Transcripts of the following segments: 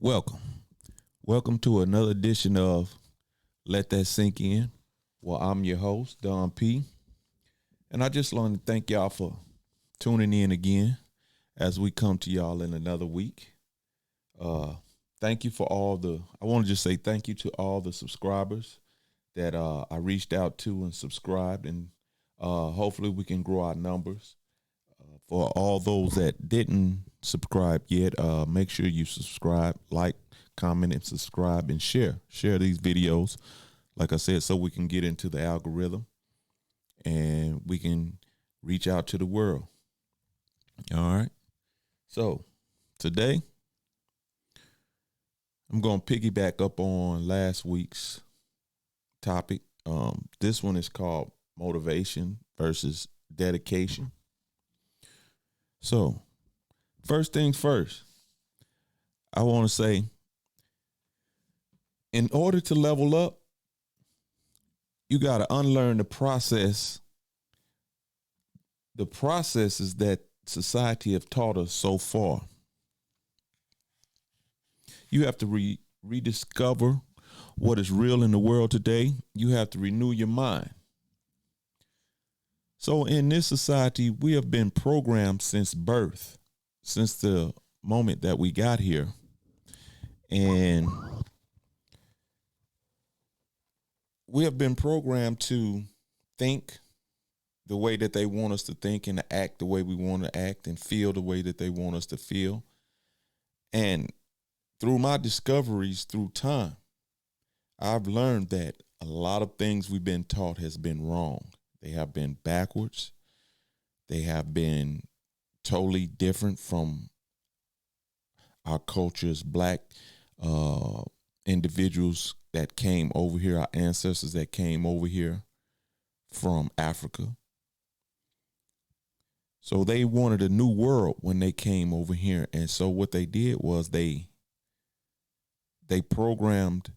Welcome. Welcome to another edition of Let That Sink In. Well, I'm your host, Don P. And I just want to thank y'all for tuning in again as we come to y'all in another week. Thank you for I want to just say thank you to all the subscribers that I reached out to and subscribed. And hopefully we can grow our numbers. For all those that didn't subscribe yet, make sure you subscribe, like, comment, and subscribe, and share. Share these videos, like I said, so we can get into the algorithm and we can reach out to the world. All right. So today, I'm going to piggyback up on last week's topic. This one is called motivation versus dedication. So, first things first, I want to say, in order to level up, you got to unlearn the processes that society have taught us so far. You have to rediscover what is real in the world today. You have to renew your mind. So in this society, we have been programmed since birth, since the moment that we got here. And we have been programmed to think the way that they want us to think and to act the way we want to act and feel the way that they want us to feel. And through my discoveries through time, I've learned that a lot of things we've been taught has been wrong. They have been backwards. They have been totally different from our culture's black individuals that came over here, our ancestors that came over here from Africa. So they wanted a new world when they came over here. And so what they did was they programmed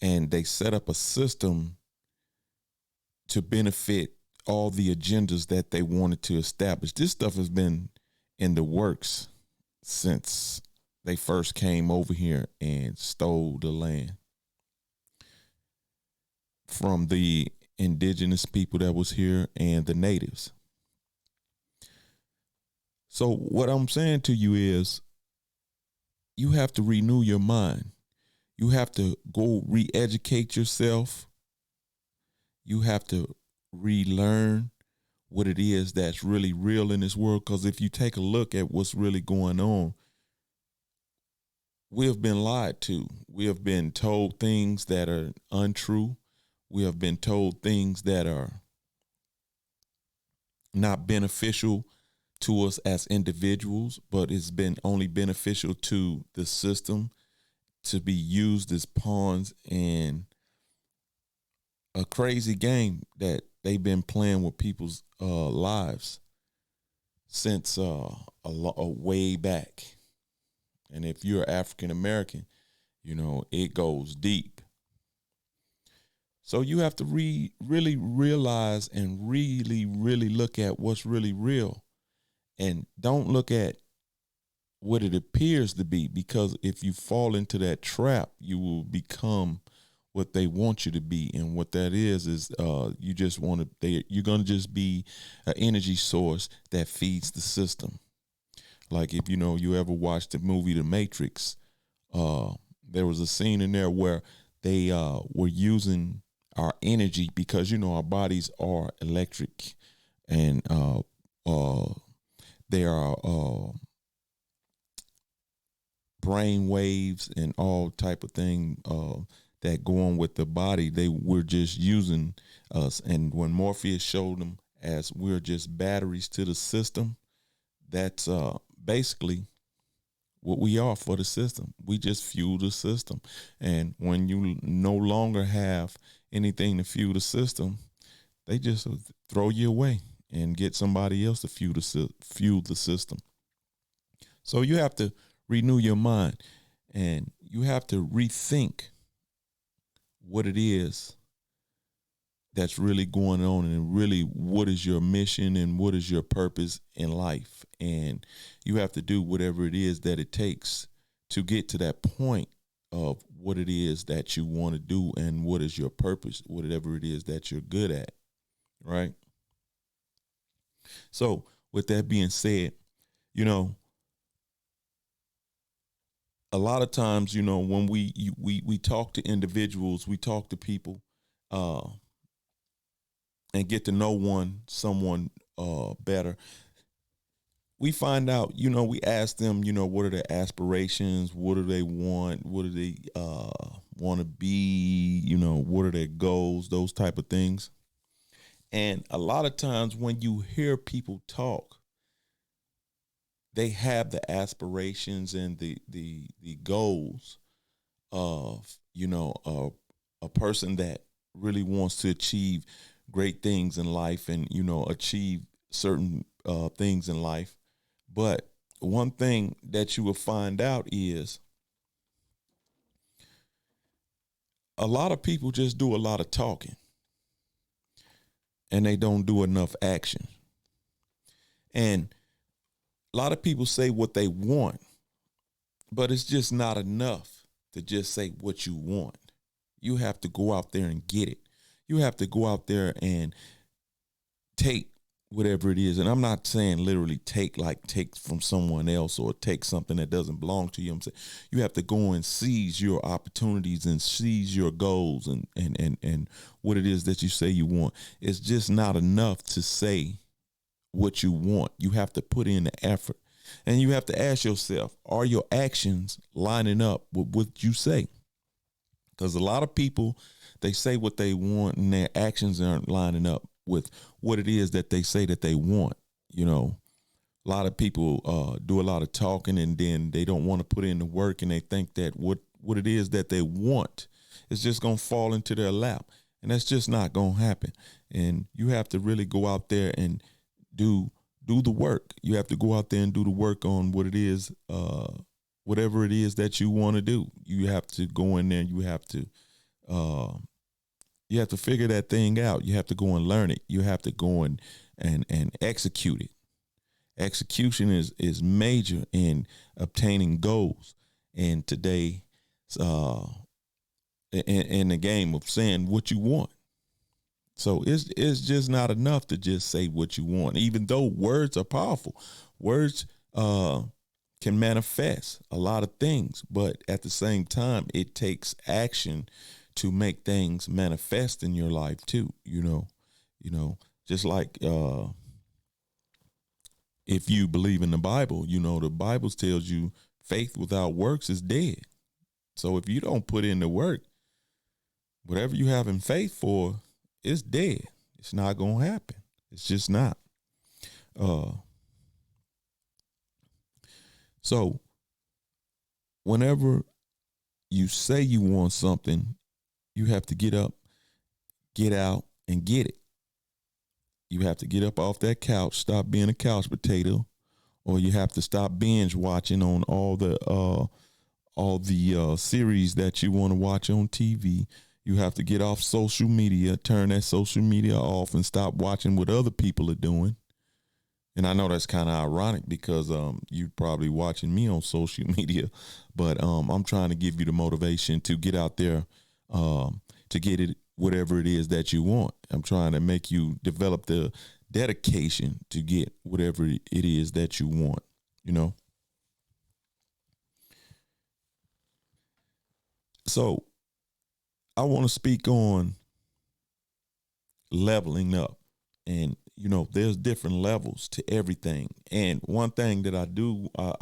and they set up a system to benefit all the agendas that they wanted to establish. This stuff has been in the works since they first came over here and stole the land from the indigenous people that was here and the natives. So what I'm saying to you is you have to renew your mind. You have to go re-educate yourself. You have to relearn what it is that's really real in this world. Because if you take a look at what's really going on, we have been lied to. We have been told things that are untrue. We have been told things that are not beneficial to us as individuals, but it's been only beneficial to the system to be used as pawns in a crazy game that they've been playing with people's lives since a way back. And if you're African American, you know, it goes deep. So you have to really realize and really look at what's really real. And don't look at what it appears to be, because if you fall into that trap, you will become what they want you to be. And what that is you just want to, you're going to just be an energy source that feeds the system. Like if you ever watched the movie The Matrix, there was a scene in there where they were using our energy because, our bodies are electric and they are brain waves and all type of thing that go on with the body. They were just using us. And when Morpheus showed them as we're just batteries to the system, that's basically what we are for the system. We just fuel the system. And when you no longer have anything to fuel the system, they just throw you away and get somebody else to fuel the system. So you have to renew your mind and you have to rethink what it is that's really going on and really what is your mission and what is your purpose in life. And you have to do whatever it is that it takes to get to that point of what it is that you want to do and what is your purpose, whatever it is that you're good at, right? So, with that being said, you know, a lot of times, when we talk to individuals, we talk to people, uh, and get to know someone better, we find out, we ask them, what are their aspirations, what do they want, what do they want to be, what are their goals, those type of things. And a lot of times when you hear people talk, they have the aspirations and the goals of, a person that really wants to achieve great things in life and, achieve certain things in life. But one thing that you will find out is a lot of people just do a lot of talking and they don't do enough action. And a lot of people say what they want, but it's just not enough to just say what you want. You have to go out there and get it. You have to go out there and take whatever it is. And I'm not saying literally take from someone else or take something that doesn't belong to you. I'm saying you have to go and seize your opportunities and seize your goals and what it is that you say you want. It's just not enough to say what you want. You have to put in the effort. And you have to ask yourself, are your actions lining up with what you say? Because a lot of people, they say what they want and their actions aren't lining up with what it is that they say that they want. A lot of people do a lot of talking and then they don't want to put in the work, and they think that what it is that they want is just going to fall into their lap. And that's just not going to happen. And you have to really go out there and do the work. You have to go out there and do the work on what it is, whatever it is that you want to do. You have to go in there. You have to figure that thing out. You have to go and learn it. You have to go and execute it. Execution is major in obtaining goals. And today, in the game of saying what you want. So it's just not enough to just say what you want, even though words are powerful. Words can manifest a lot of things, but at the same time, it takes action to make things manifest in your life too. Just like if you believe in the Bible, the Bible tells you faith without works is dead. So if you don't put in the work, whatever you have in faith for, it's dead. It's not going to happen. It's just not. So whenever you say you want something, you have to get up, get out, and get it. You have to get up off that couch, stop being a couch potato, or you have to stop binge watching on all the series that you want to watch on TV. You have to get off social media, turn that social media off, and stop watching what other people are doing. And I know that's kind of ironic because you're probably watching me on social media, but I'm trying to give you the motivation to get out there to get it, whatever it is that you want. I'm trying to make you develop the dedication to get whatever it is that you want, So I want to speak on leveling up. And, there's different levels to everything. And one thing that I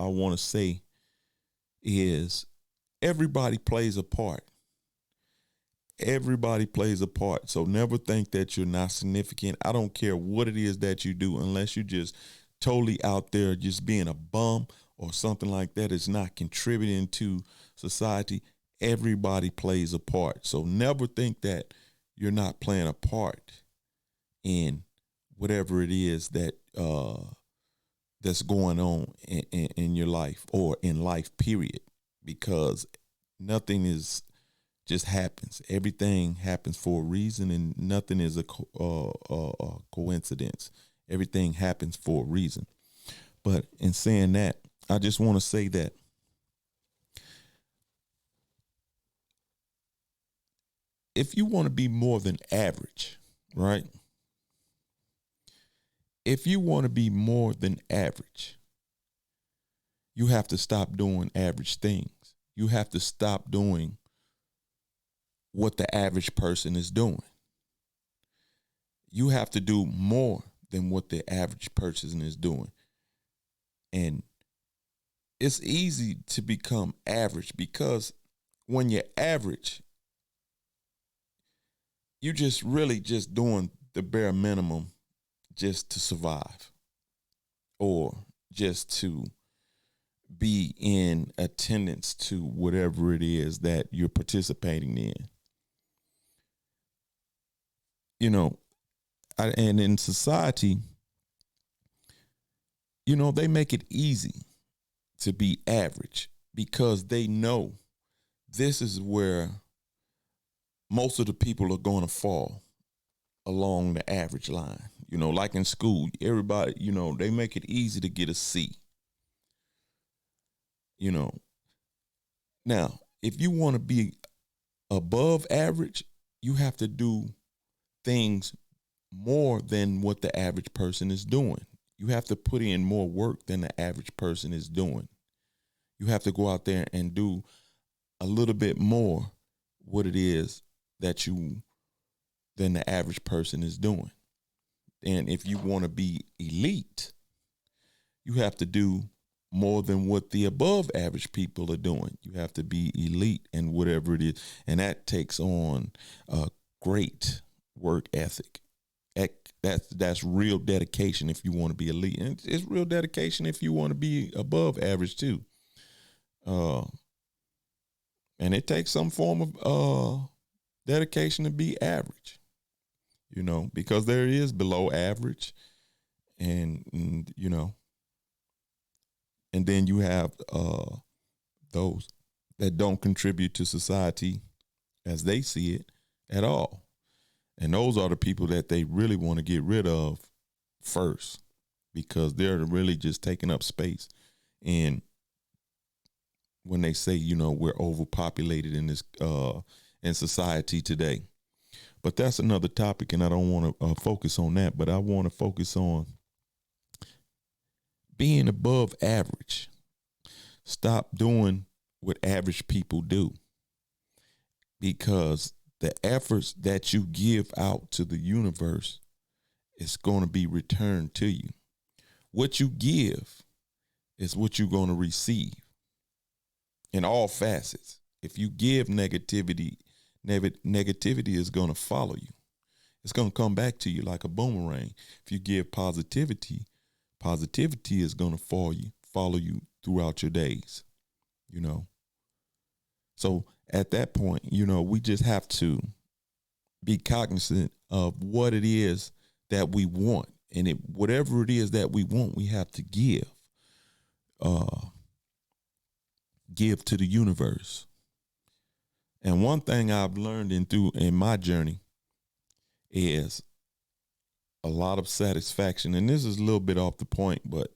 want to say is everybody plays a part. Everybody plays a part. So never think that you're not significant. I don't care what it is that you do, unless you're just totally out there just being a bum or something like that. It's not contributing to society. Everybody plays a part. So never think that you're not playing a part in whatever it is that that's going on in your life or in life, period. Because nothing is just happens. Everything happens for a reason, and nothing is a coincidence. Everything happens for a reason. But in saying that, I just want to say that if you want to be more than average, right? If you want to be more than average, you have to stop doing average things. You have to stop doing what the average person is doing. You have to do more than what the average person is doing. And it's easy to become average because when you're average, you just really just doing the bare minimum just to survive or just to be in attendance to whatever it is that you're participating in. You know, and in society, you know, they make it easy to be average because they know this is where most of the people are going to fall along the average line. You know, like in school, everybody, you know, they make it easy to get a C. You know, now, if you want to be above average, you have to do things more than what the average person is doing. You have to put in more work than the average person is doing. You have to go out there and do a little bit more what it is that you than the average person is doing. And if you want to be elite, you have to do more than what the above average people are doing. You have to be elite in whatever it is. And that takes on a great work ethic. That's real dedication if you want to be elite. And it's real dedication if you want to be above average too. And it takes some form of dedication to be average, you know, because there is below average and you know, and then you have those that don't contribute to society as they see it at all. And those are the people that they really want to get rid of first because they're really just taking up space. And when they say, you know, we're overpopulated in this in society today. But that's another topic, and I don't want to focus on that, but I want to focus on being above average. Stop doing what average people do because the efforts that you give out to the universe is going to be returned to you. What you give is what you're going to receive in all facets. If you give negativity, negativity is going to follow you. It's going to come back to you like a boomerang. If you give positivity, positivity is going to follow you throughout your days, you know. So at that point, you know, we just have to be cognizant of what it is that we want. And whatever it is that we want, we have to give to the universe. And one thing I've learned in my journey is a lot of satisfaction. And this is a little bit off the point, but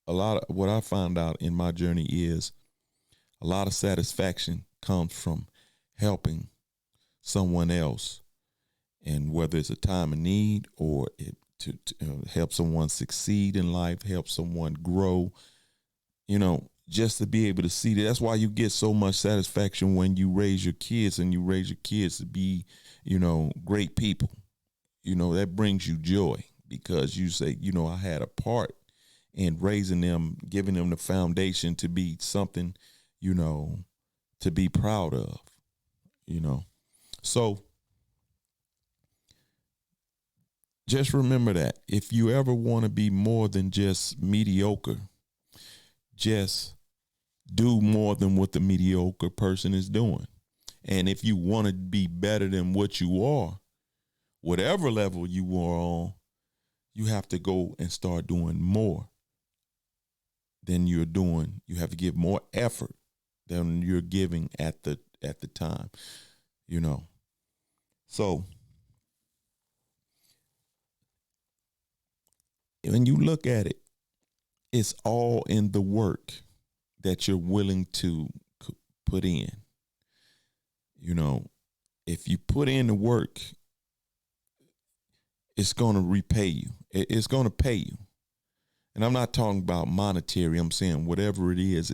a lot of what I found out in my journey is a lot of satisfaction comes from helping someone else. And whether it's a time of need or to help someone succeed in life, help someone grow, you know, just to be able to see that. That's why you get so much satisfaction when you raise your kids and you raise your kids to be, you know, great people. You know, that brings you joy because you say, you know, I had a part in raising them, giving them the foundation to be something, you know, to be proud of, you know. So just remember that if you ever want to be more than just mediocre, just do more than what the mediocre person is doing. And if you want to be better than what you are, whatever level you are on, you have to go and start doing more than you're doing. You have to give more effort than you're giving at the time, you know. So when you look at it, it's all in the work that you're willing to put in. You know, if you put in the work, it's going to repay you. It's going to pay you. And I'm not talking about monetary. I'm saying whatever it is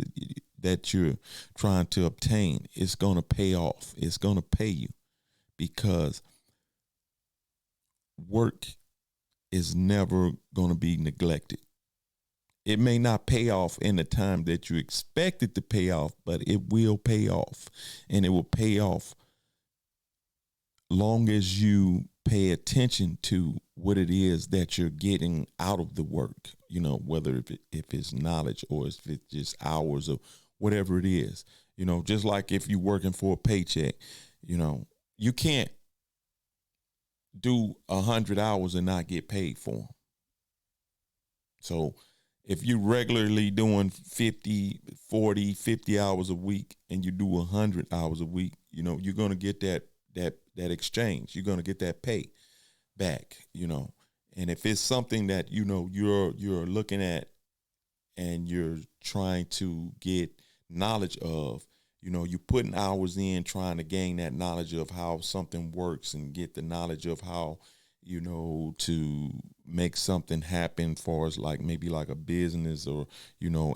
that you're trying to obtain, it's going to pay off. It's going to pay you, because work is never going to be neglected. It may not pay off in the time that you expect it to pay off, but it will pay off. And it will pay off long as you pay attention to what it is that you're getting out of the work, whether if it's knowledge or if it's just hours or whatever it is, just like if you're working for a paycheck, you can't do 100 hours and not get paid for them. So if you're regularly doing 50, 40, 50 hours a week and you do 100 hours a week, you're going to get that exchange. You're going to get that pay back, And if it's something that, you're looking at and you're trying to get knowledge of, you're putting hours in trying to gain that knowledge of how something works and get the knowledge of how, to make something happen for us, like maybe like a business or,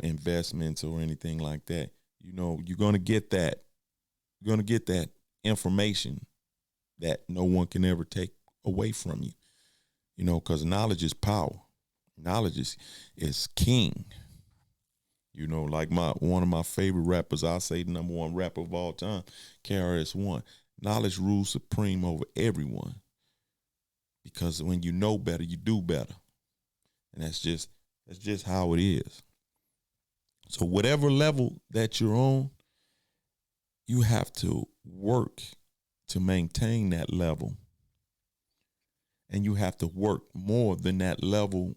investments or anything like that. You're going to get that. You're going to get that information that no one can ever take away from you, because knowledge is power. Knowledge is king. Like one of my favorite rappers, I say the number one rapper of all time, KRS-One. Knowledge rules supreme over everyone, because when you know better, you do better, and that's just how it is. So whatever level that you're on, you have to work to maintain that level, and you have to work more than that level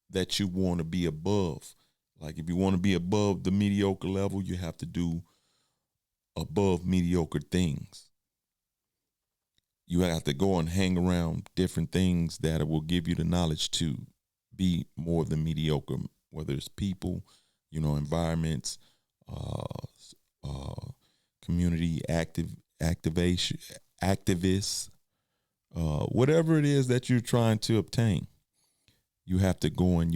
that you want to be above. Like if you want to be above the mediocre level, you have to do above mediocre things. You have to go and hang around different things that will give you the knowledge to be more than mediocre, whether it's people, environments, community activists, whatever it is that you're trying to obtain. You have to go and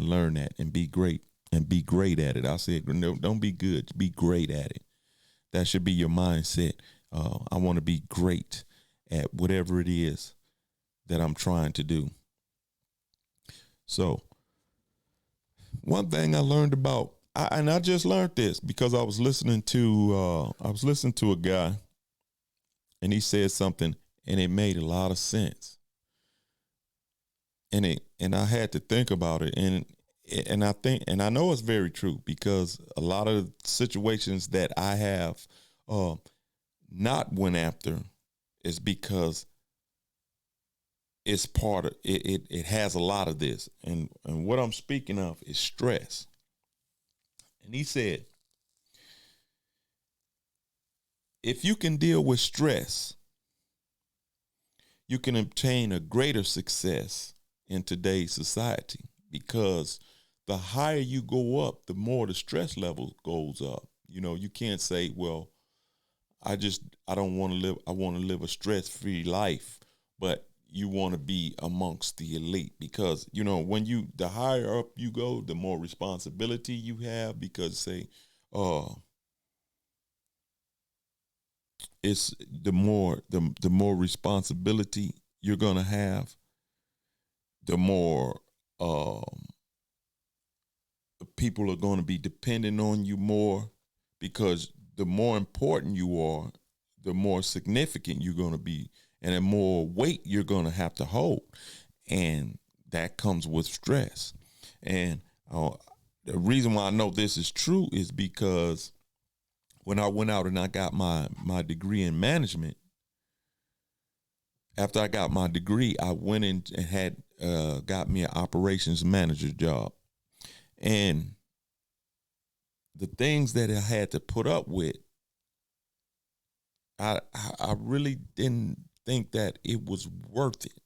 learn that and be great at it. I said, no, don't be good, be great at it. That should be your mindset. I want to be great at whatever it is that I'm trying to do. So one thing I learned about, I just learned this because I was listening to a guy, and he said something, and it made a lot of sense. And I had to think about it, and I know it's very true, because a lot of situations that I have not went after is because it's part of it. It has a lot of this, and what I'm speaking of is stress. And he said, if you can deal with stress, you can obtain a greater success in today's society, because the higher you go up, the more the stress level goes up. You can't say, well, I don't want to live, I want to live a stress-free life, but you want to be amongst the elite, because, when the higher up you go, the more responsibility you have, because it's the more responsibility you're going to have, the more people are going to be dependent on you more, because the more important you are, the more significant you're going to be, and the more weight you're going to have to hold. And that comes with stress. And the reason why I know this is true is because when I went out and I got my degree in management, after I got my degree, I went in and had got me an operations manager job. And the things that I had to put up with, I really didn't think that it was worth it.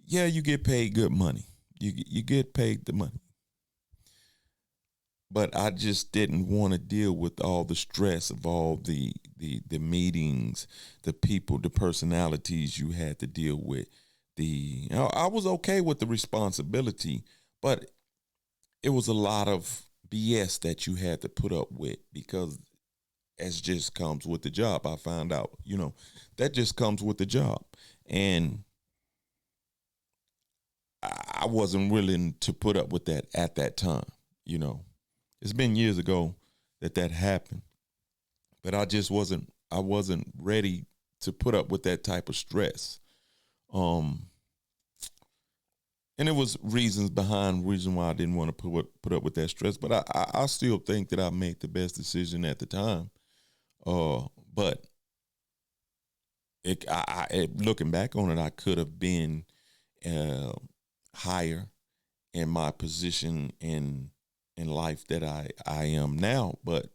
Yeah, you get paid good money. You get paid the money. But I just didn't want to deal with all the stress of all the the meetings, the people, the personalities you had to deal with. I was okay with the responsibility, but it was a lot of BS that you had to put up with because as just comes with the job. I found out, that just comes with the job. And I wasn't willing to put up with that at that time. It's been years ago that happened, but I wasn't ready to put up with that type of stress. And it was reason why I didn't want to put up with that stress. But I still think that I made the best decision at the time. But looking back on it, I could have been higher in my position in life that I am now. But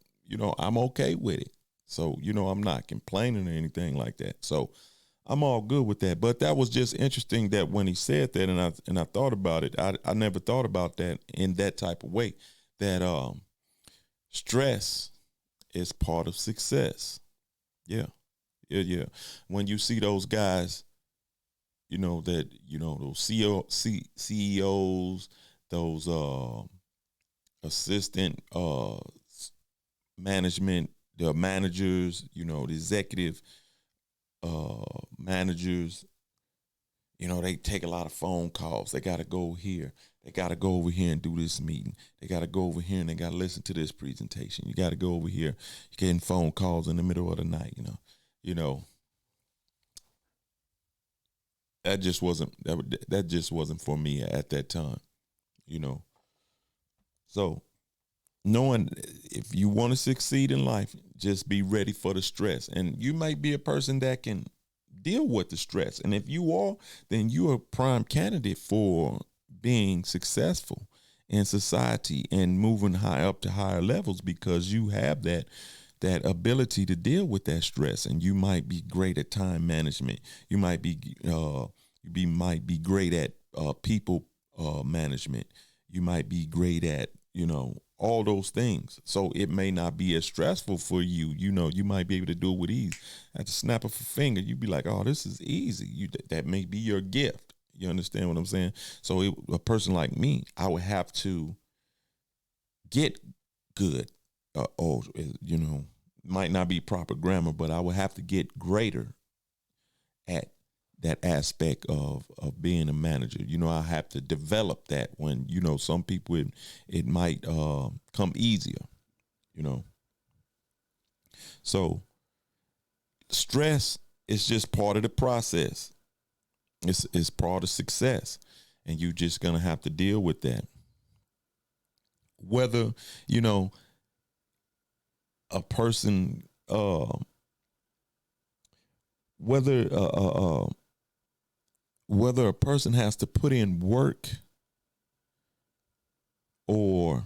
I'm okay with it. So I'm not complaining or anything like that. So I'm all good with that. But that was just interesting that when he said that, and I thought about it, I never thought about that in that type of way. That stress is part of success. Yeah. When you see those guys, those CEOs, those assistant management, the managers, the executive managers, they take a lot of phone calls. They got to go here. They got to go over here and do this meeting. They got to go over here and they got to listen to this presentation. You got to go over here. You're getting phone calls in the middle of the night, that just wasn't for me at that time, So knowing if you want to succeed in life, just be ready for the stress. And you might be a person that can deal with the stress. And if you are, then you're a prime candidate for being successful in society and moving high up to higher levels because you have that ability to deal with that stress. And you might be great at time management. You might be great at people management. You might be great at all those things. So it may not be as stressful for you. You might be able to do it with ease. At the snap of a finger, you'd be like, oh, this is easy. That may be your gift. You understand what I'm saying? So a person like me, I would have to get good. Might not be proper grammar, but I would have to get greater at that aspect of being a manager. I have to develop that when, some people it might come easier, So stress is just part of the process. It's part of success. And you're just going to have to deal with that. Whether, a person, whether a person has to put in work or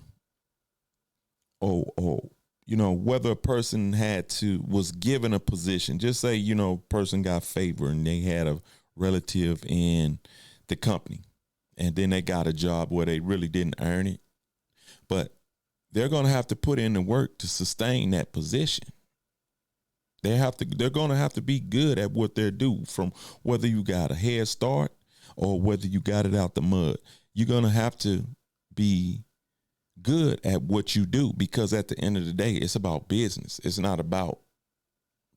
whether a person was given a position, just say, person got favor and they had a relative in the company and then they got a job where they really didn't earn it, but they're going to have to put in the work to sustain that position. They're going to have to be good at what they do, from whether you got a head start or whether you got it out the mud. You're going to have to be good at what you do, because at the end of the day, it's about business. It's not about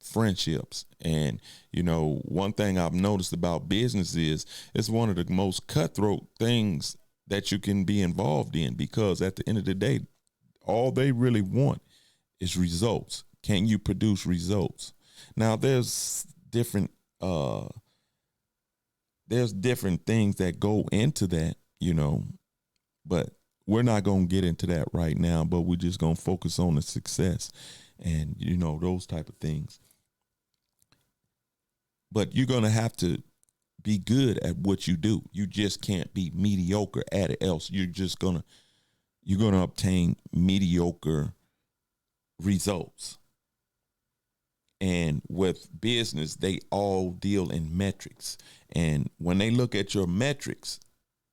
friendships. And, one thing I've noticed about business is it's one of the most cutthroat things that you can be involved in, because at the end of the day, all they really want is results. Can you produce results? Now there's different things that go into that, but we're not going to get into that right now, but we're just going to focus on the success and, those type of things. But you're going to have to be good at what you do. You just can't be mediocre at it, else you're going to obtain mediocre results. And with business, they all deal in metrics. And when they look at your metrics,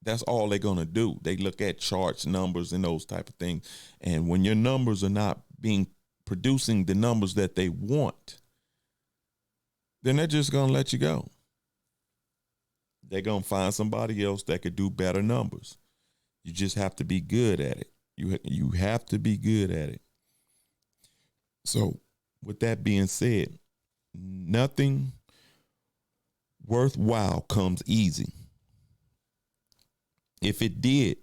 that's all they're going to do. They look at charts, numbers, and those type of things. And when your numbers are not being producing the numbers that they want, then they're just going to let you go. They're going to find somebody else that could do better numbers. You just have to be good at it. You have to be good at it. So with that being said, nothing worthwhile comes easy. If it did,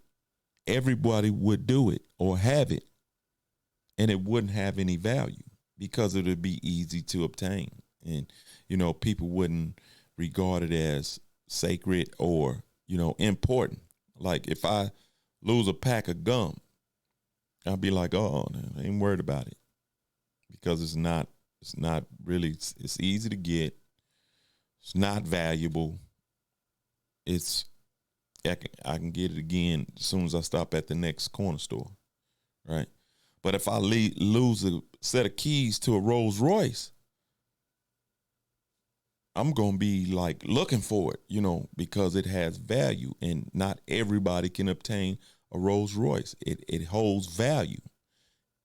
everybody would do it or have it, and it wouldn't have any value because it would be easy to obtain. And, people wouldn't regard it as sacred or, important. Like if I lose a pack of gum, I'll be like, oh, I ain't worried about it because it's not really, it's easy to get. It's not valuable. I can get it again as soon as I stop at the next corner store, right? But if I lose a set of keys to a Rolls Royce, I'm going to be like looking for it, because it has value, and not everybody can obtain a Rolls Royce. It holds value,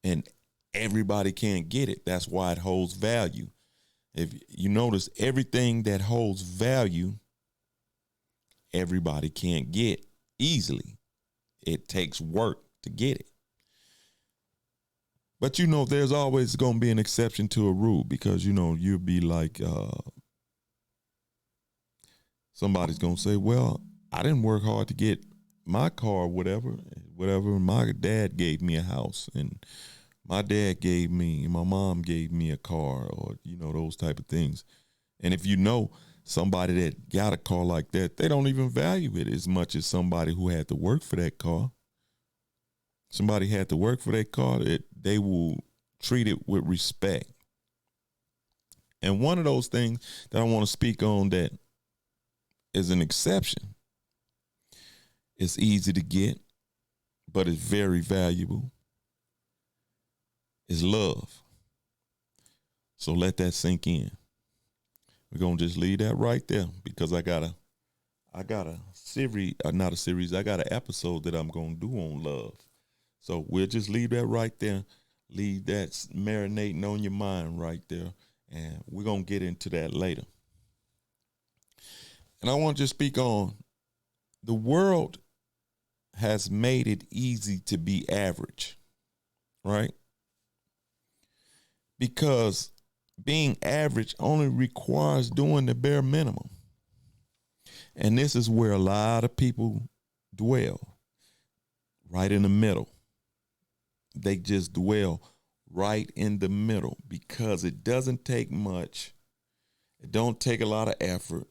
and everybody can't get it. That's why it holds value. If you notice, everything that holds value, everybody can't get easily. It takes work to get it. But there's always going to be an exception to a rule, because you'll be like, somebody's going to say, well, I didn't work hard to get my car, whatever. My dad gave me a house, and my mom gave me a car, or, those type of things. And if somebody that got a car like that, they don't even value it as much as somebody who had to work for that car. Somebody had to work for that car, they will treat it with respect. And one of those things that I want to speak on that is an exception. It's easy to get, but it's very valuable. Is love. So let that sink in. We're going to just leave that right there, because I got a series, not a series, I got an episode that I'm going to do on love. So we'll just leave that right there. Leave that marinating on your mind right there. And we're going to get into that later. And I want to just speak on, the world has made it easy to be average, right? Because being average only requires doing the bare minimum. And this is where a lot of people dwell, right in the middle. They just dwell right in the middle, because it doesn't take much. It don't take a lot of effort.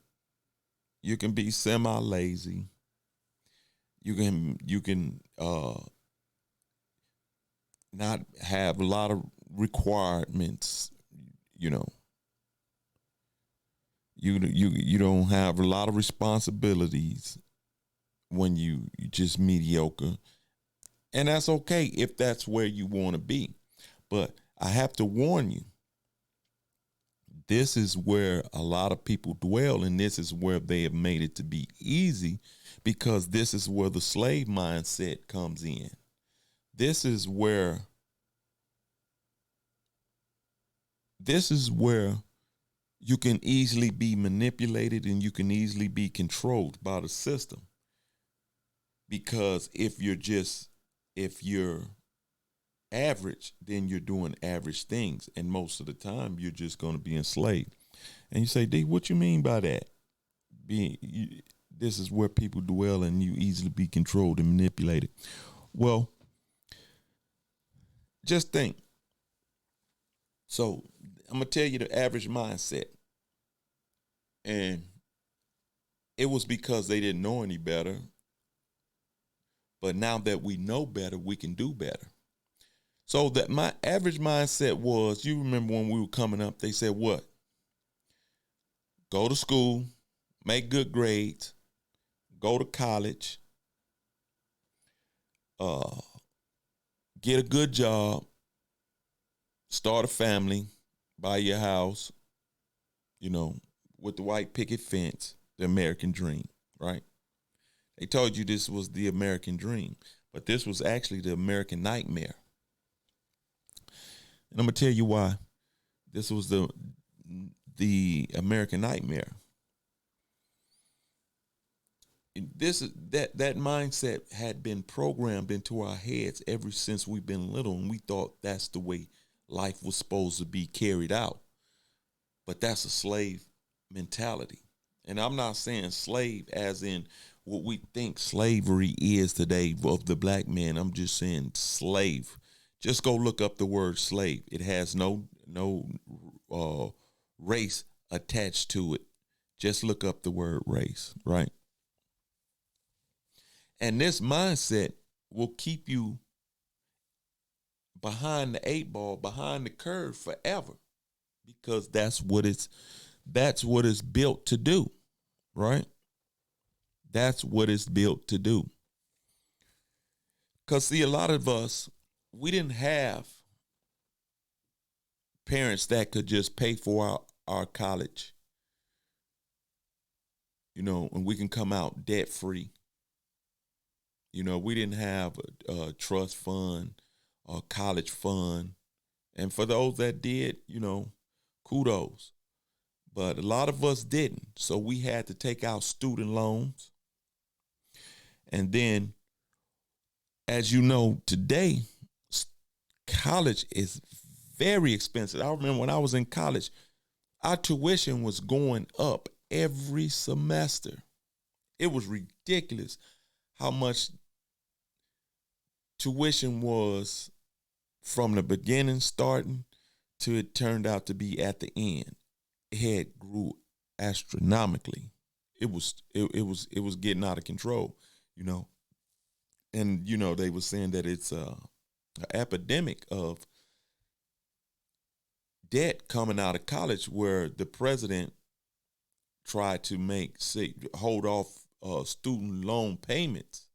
You can be semi-lazy. You can not have a lot of requirements. You don't have a lot of responsibilities when you just mediocre. And that's okay if that's where you want to be. But I have to warn you, this is where a lot of people dwell, and this is where they have made it to be easy, because this is where the slave mindset comes in. This is where you can easily be manipulated, and you can easily be controlled by the system. Because if you're average, then you're doing average things. And most of the time, you're just going to be enslaved. And you say, D, what you mean by that? This is where people dwell, and you easily be controlled and manipulated. Well, just think. So I'm going to tell you the average mindset. And it was because they didn't know any better. But now that we know better, we can do better. So that my average mindset was, you remember when we were coming up, they said what? Go to school, make good grades, go to college, get a good job, start a family, buy your house, with the white picket fence, the American dream, right? They told you this was the American dream, but this was actually the American nightmare. And I'm gonna tell you why. This was the American nightmare. This is that mindset had been programmed into our heads ever since we've been little, and we thought that's the way life was supposed to be carried out. But that's a slave mentality. And I'm not saying slave as in what we think slavery is today of the black man. I'm just saying slave. Just go look up the word slave. It has no race attached to it. Just look up the word race, right? And this mindset will keep you behind the eight ball, behind the curve forever, because that's what it's built to do, right? That's what it's built to do. Because see, a lot of us, we didn't have parents that could just pay for our college, and we can come out debt free. We didn't have a trust fund or college fund. And for those that did, kudos. But a lot of us didn't. So we had to take out student loans. And then, as you know, today, college is very expensive. I remember when I was in college, our tuition was going up every semester. It was ridiculous how much tuition was from the beginning starting to it turned out to be at the end. It had grew astronomically. It was getting out of control, And they were saying that it's an epidemic of debt coming out of college, where the president tried to hold off student loan payments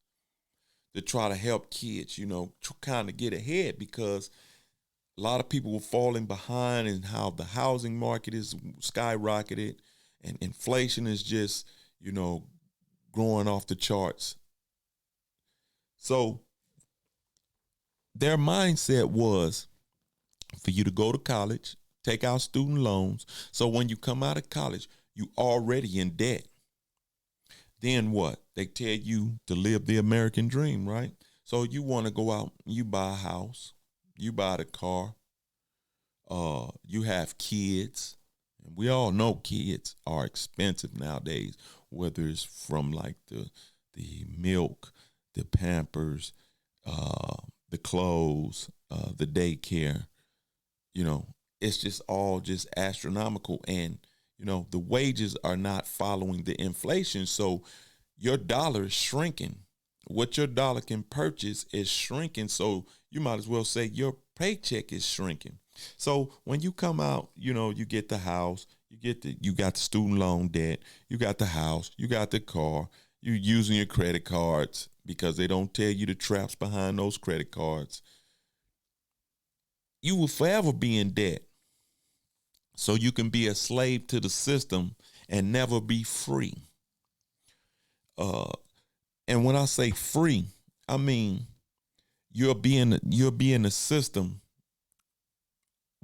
to try to help kids, kind of get ahead, because a lot of people were falling behind in how the housing market is skyrocketed and inflation is just, growing off the charts. So their mindset was for you to go to college, take out student loans. So when you come out of college, you already in debt. Then what? They tell you to live the American dream, right? So you want to go out, you buy a house, you buy the car, you have kids. And we all know kids are expensive nowadays, whether it's from like the milk, the Pampers, the clothes, the daycare. It's just all just astronomical. And, the wages are not following the inflation. So your dollar is shrinking. What your dollar can purchase is shrinking. So you might as well say your paycheck is shrinking. So when you come out, you get the house, you got the student loan debt, you got the house, you got the car, you're using your credit cards because they don't tell you the traps behind those credit cards. You will forever be in debt. So you can be a slave to the system and never be free. And when I say free, I mean you're being a system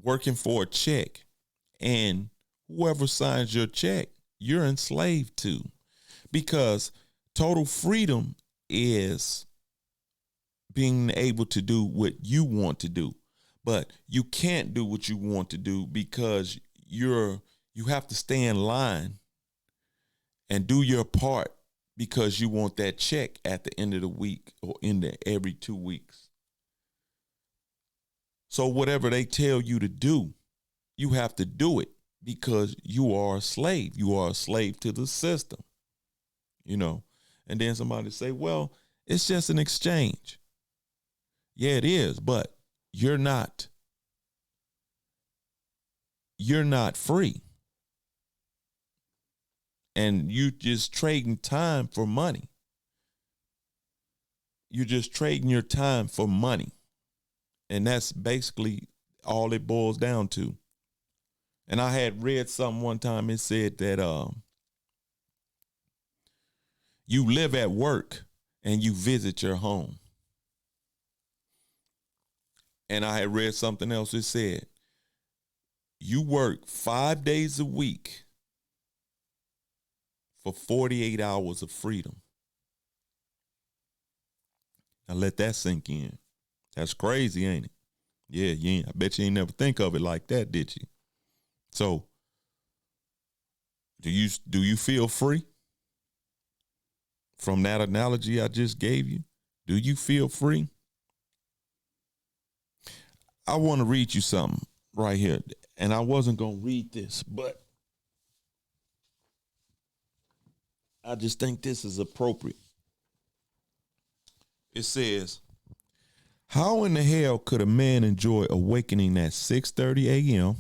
working for a check, and whoever signs your check, you're enslaved to, because total freedom is being able to do what you want to do. But you can't do what you want to do because you have to stay in line and do your part, because you want that check at the end of the week or every 2 weeks. So whatever they tell you to do, you have to do it because you are a slave. You are a slave to the system, And then somebody say, well, it's just an exchange. Yeah, it is, but you're not free. And you just trading time for money. You're just trading your time for money. And that's basically all it boils down to. And I had read something one time. It said that you live at work and you visit your home. And I had read something else. It said, you work 5 days a week for 48 hours of freedom. Now let that sink in. That's crazy, ain't it? Yeah, I bet you ain't never think of it like that, did you? So, do you feel free from that analogy I just gave you? Do you feel free? I want to read you something right here. And I wasn't going to read this, but I just think this is appropriate. It says, how in the hell could a man enjoy awakening at 6:30 a.m.,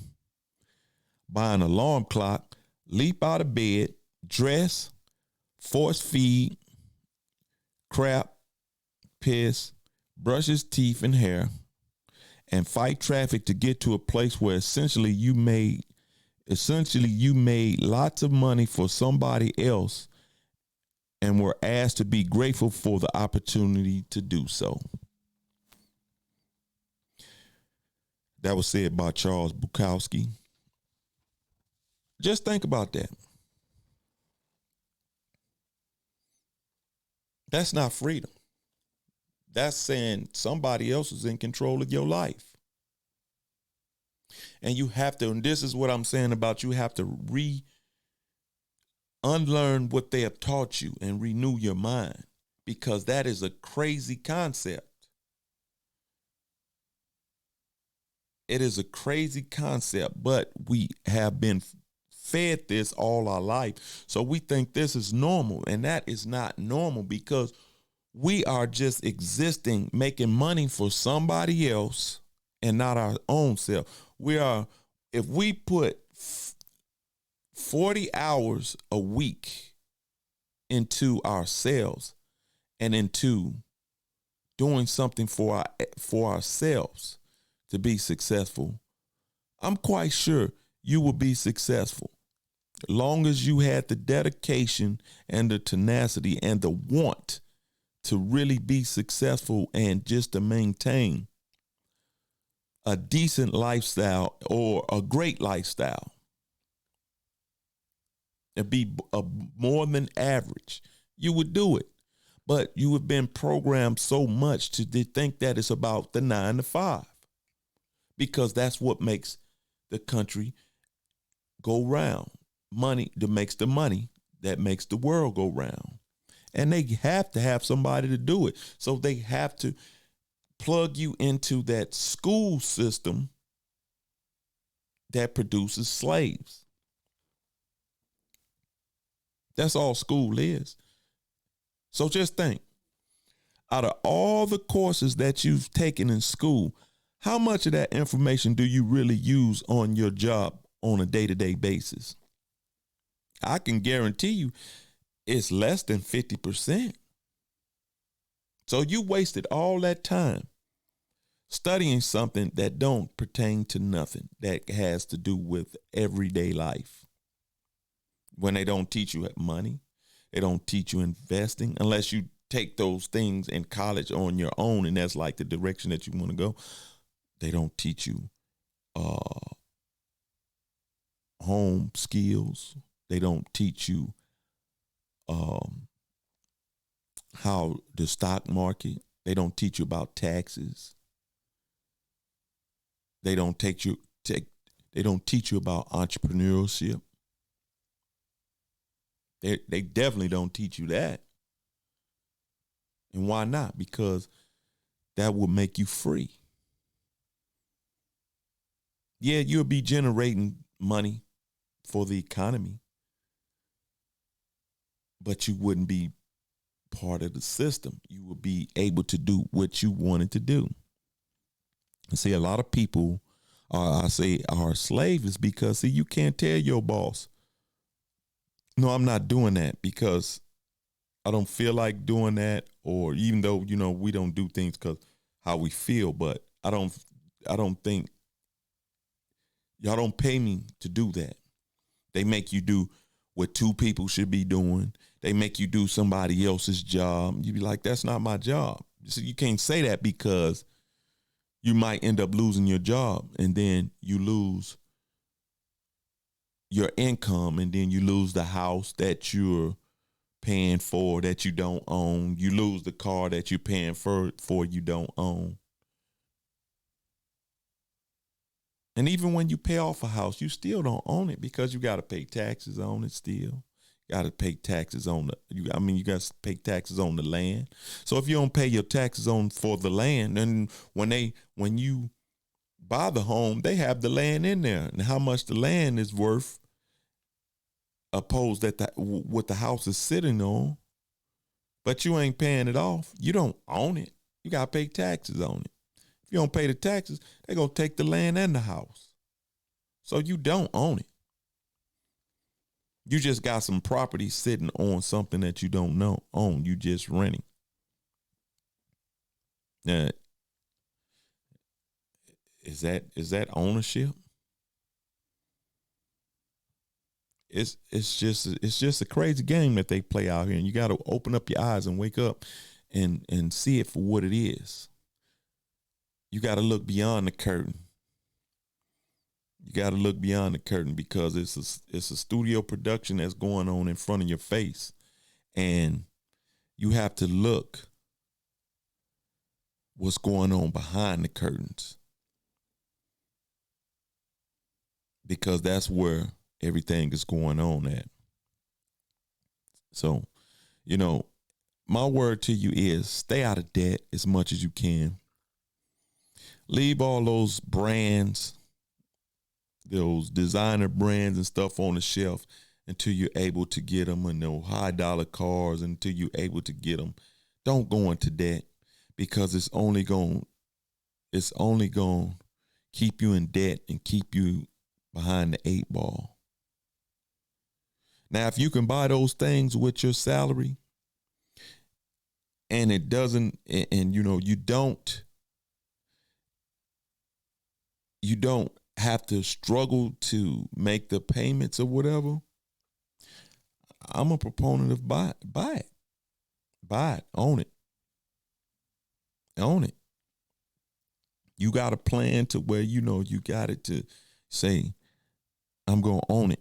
buy an alarm clock, leap out of bed, dress, force feed, crap, piss, brush his teeth and hair, and fight traffic to get to a place where essentially you made lots of money for somebody else and were asked to be grateful for the opportunity to do so? That was said by Charles Bukowski. Just think about that. That's not freedom. That's saying somebody else is in control of your life. And you have to, and this is what I'm saying about, you have to unlearn what they have taught you and renew your mind, because that is a crazy concept. It is a crazy concept, but we have been fed this all our life. So we think this is normal, and that is not normal, because we are just existing, making money for somebody else and not our own self. If we put 40 hours a week into ourselves and into doing something for ourselves to be successful, I'm quite sure you will be successful. Long as you had the dedication and the tenacity and the want to really be successful and just to maintain a decent lifestyle or a great lifestyle and be more than average, you would do it. But you have been programmed so much to think that it's about the 9 to 5, because that's what makes the country go round. Money that makes the money that makes the world go round. And they have to have somebody to do it. So they have to plug you into that school system that produces slaves. That's all school is. So just think, out of all the courses that you've taken in school, how much of that information do you really use on your job on a day-to-day basis? I can guarantee you it's less than 50%. So you wasted all that time studying something that don't pertain to nothing, that has to do with everyday life. When they don't teach you money, they don't teach you investing, unless you take those things in college on your own, and that's like the direction that you want to go. They don't teach you home skills. They don't teach you how the stock market. They don't teach you about taxes. They don't teach you about entrepreneurship. They definitely don't teach you that. And why not? Because that will make you free. Yeah, you'll be generating money for the economy, but you wouldn't be part of the system. You would be able to do what you wanted to do. And see, a lot of people are slaves because, see, you can't tell your boss, no, I'm not doing that because I don't feel like doing that. Or even though, we don't do things because how we feel, but I don't think y'all don't pay me to do that. They make you do what two people should be doing. They make you do somebody else's job. You be like, that's not my job. So you can't say that because you might end up losing your job, and then you lose your income, and then you lose the house that you're paying for that you don't own. You lose the car that you're paying for you don't own. And even when you pay off a house, you still don't own it because you got to pay taxes on it still. Got to pay taxes on you got to pay taxes on the land. So if you don't pay your taxes on for the land, then when you buy the home, they have the land in there and how much the land is worth opposed that what the house is sitting on. But you ain't paying it off. You don't own it. You got to pay taxes on it. If you don't pay the taxes, they're going to take the land and the house. So you don't own it. You just got some property sitting on something that you don't own. You just renting. Now, is that ownership? It's just a crazy game that they play out here, and you got to open up your eyes and wake up and see it for what it is. You got to look beyond the curtain. You got to look beyond the curtain because it's a studio production that's going on in front of your face, and you have to look what's going on behind the curtains because that's where everything is going on at. So, my word to you is stay out of debt as much as you can. Leave all those brands, those designer brands and stuff on the shelf until you're able to get them, and those high dollar cars until you're able to get them. Don't go into debt because it's only going to keep you in debt and keep you behind the 8 ball. Now, if you can buy those things with your salary and it doesn't, and you don't have to struggle to make the payments or whatever, I'm a proponent of buy it, own it. You got a plan to where you got it to say, I'm gonna own it.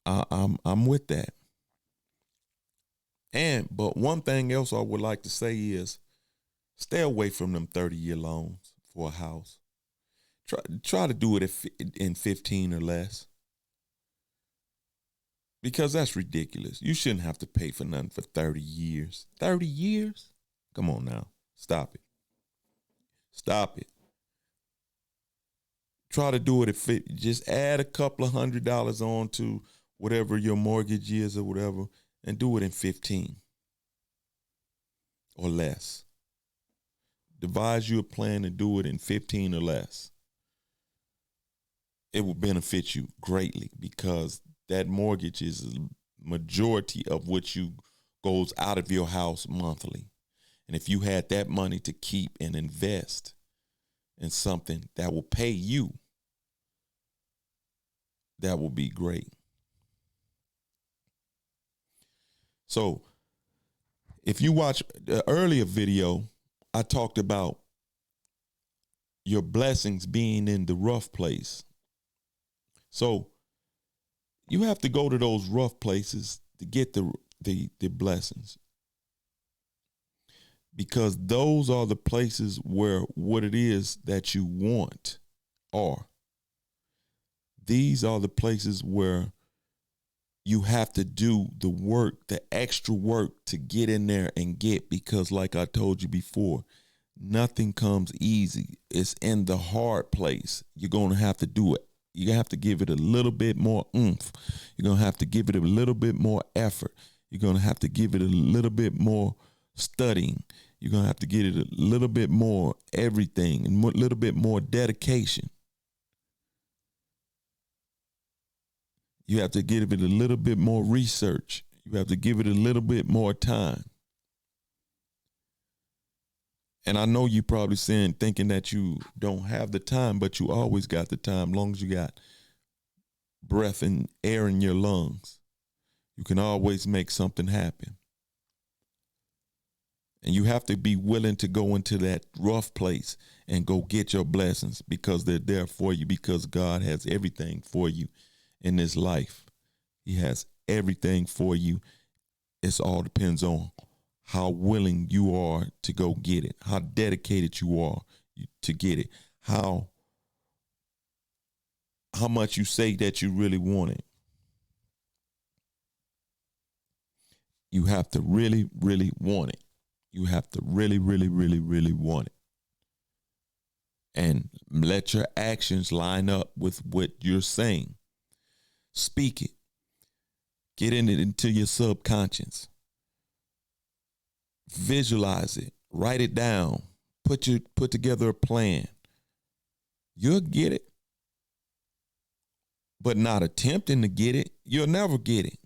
I'm with that. But one thing else I would like to say is stay away from them 30-year loans for a house. Try to do it in 15 or less. Because that's ridiculous. You shouldn't have to pay for nothing for 30 years. 30 years? Come on now. Stop it. Try to do it just add a couple of $100 on to whatever your mortgage is or whatever, and do it in 15 or less. Devise you a plan to do it in 15 or less. It will benefit you greatly because that mortgage is the majority of what goes out of your house monthly. And if you had that money to keep and invest in something that will pay you, that will be great. So if you watch the earlier video, I talked about your blessings being in the rough place. So you have to go to those rough places to get the blessings. Because those are the places where what it is that you want are. These are the places where you have to do the work, the extra work to get in there and get, because like I told you before, nothing comes easy. It's in the hard place. You're going to have to do it. You have to give it a little bit more oomph. You're going to have to give it a little bit more effort. You're going to have to give it a little bit more studying. You're going to have to get it a little bit more everything and a little bit more dedication. You have to give it a little bit more research. You have to give it a little bit more time. And I know you probably thinking that you don't have the time, but you always got the time. As long as you got breath and air in your lungs, you can always make something happen. And you have to be willing to go into that rough place and go get your blessings, because they're there for you, because God has everything for you in this life. He has everything for you. It all depends on how willing you are to go get it, how dedicated you are to get it, how much you say that you really want it. You have to really, really want it. You have to really, really, really, really want it. And let your actions line up with what you're saying. Speak it. Get it into your subconscious. Visualize it. Write it down. Put together a plan. You'll get it. But not attempting to get it, you'll never get it.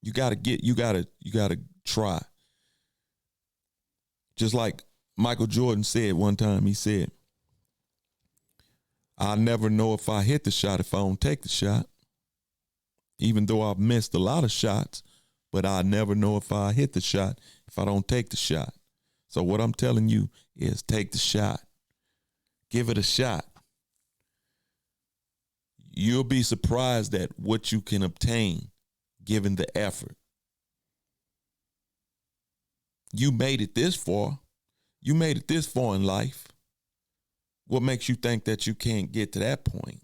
You gotta try. Just like Michael Jordan said one time, he said, I'll never know if I hit the shot if I don't take the shot. Even though I've missed a lot of shots, but I'll never know if I hit the shot if I don't take the shot. So what I'm telling you is take the shot. Give it a shot. You'll be surprised at what you can obtain given the effort. You made it this far. You made it this far in life. What makes you think that you can't get to that point?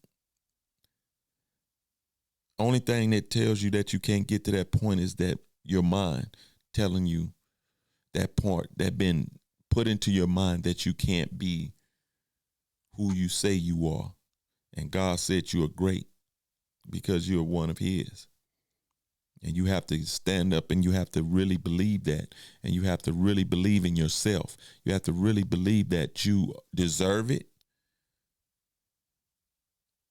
Only thing that tells you that you can't get to that point is that your mind telling you that part that been put into your mind that you can't be who you say you are. And God said you are great because you're one of his. And you have to stand up and you have to really believe that. And you have to really believe in yourself. You have to really believe that you deserve it.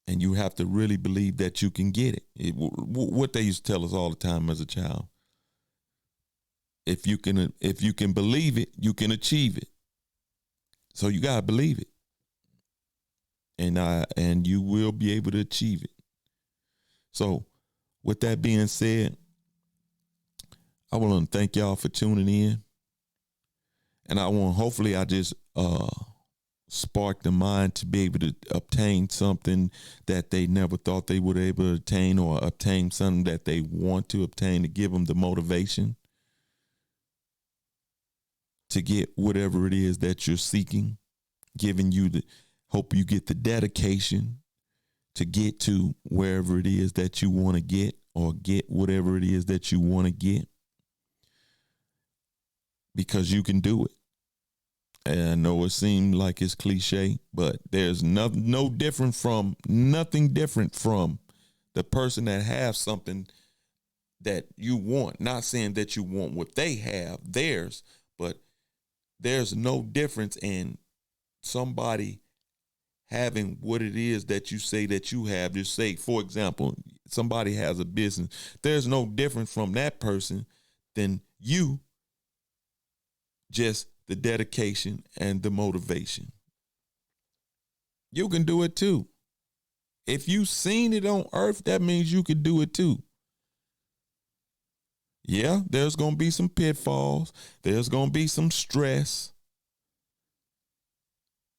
And you have to really believe that you can get it. What they used to tell us all the time as a child. If you can believe it, you can achieve it. So you gotta believe it. And you will be able to achieve it. So with that being said, I want to thank y'all for tuning in. And hopefully I just spark the mind to be able to obtain something that they never thought they would be able to obtain, or obtain something that they want to obtain, to give them the motivation to get whatever it is that you're seeking, giving you hope you get the dedication to get to wherever it is that you want to get, or get whatever it is that you want to get, because you can do it. And I know it seems like it's cliche, but there's nothing different from the person that has something that you want. Not saying that you want what they have, theirs, but there's no difference in somebody having what it is that you say that you have. Just say, for example, somebody has a business. There's no difference from that person than you, just the dedication and the motivation. You can do it too. If you've seen it on earth, that means you can do it too. Yeah, there's going to be some pitfalls. There's going to be some stress.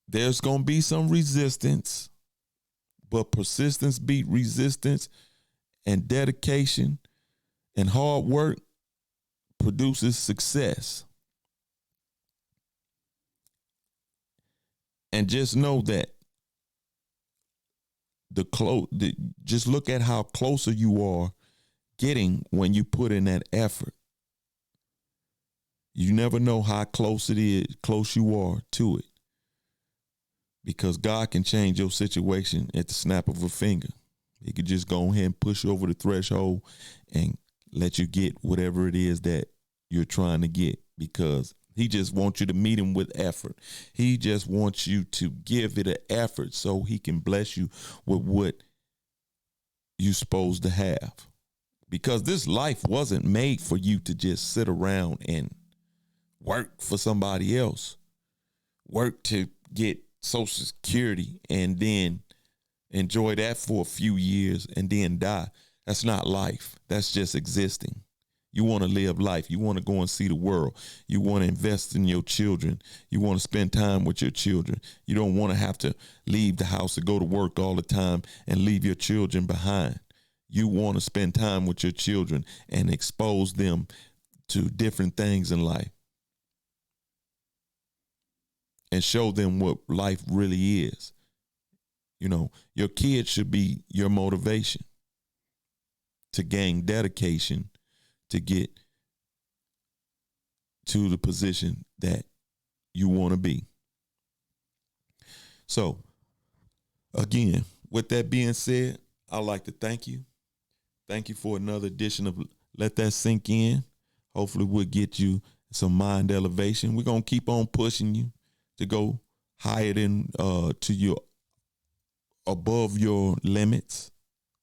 There's going to be some resistance. But persistence beat resistance, and dedication and hard work produces success. And just know that just look at how closer you are getting when you put in that effort. You never know how close you are to it. Because God can change your situation at the snap of a finger. He could just go ahead and push you over the threshold and let you get whatever it is that you're trying to get, because he just wants you to meet him with effort. He just wants you to give it an effort so he can bless you with what you're supposed to have. Because this life wasn't made for you to just sit around and work for somebody else. Work to get Social Security and then enjoy that for a few years and then die. That's not life. That's just existing. You want to live life. You want to go and see the world. You want to invest in your children. You want to spend time with your children. You don't want to have to leave the house to go to work all the time and leave your children behind. You want to spend time with your children and expose them to different things in life and show them what life really is. You know, your kids should be your motivation to gain dedication to get to the position that you want to be. So, again, with that being said, I'd like to thank you. Thank you for another edition of Let That Sink In. Hopefully we'll get you some mind elevation. We're going to keep on pushing you to go higher than to your above your limits.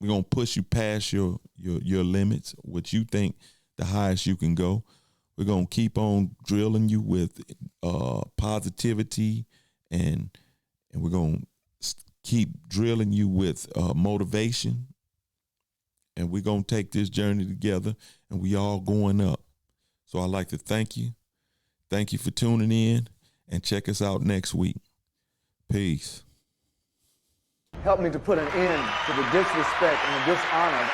We're going to push you past your limits, what you think the highest you can go. We're going to keep on drilling you with positivity, and we're going to keep drilling you with motivation. And we're going to take this journey together, and we all going up. So I'd like to thank you. Thank you for tuning in, and check us out next week. Peace. Help me to put an end to the disrespect and the dishonor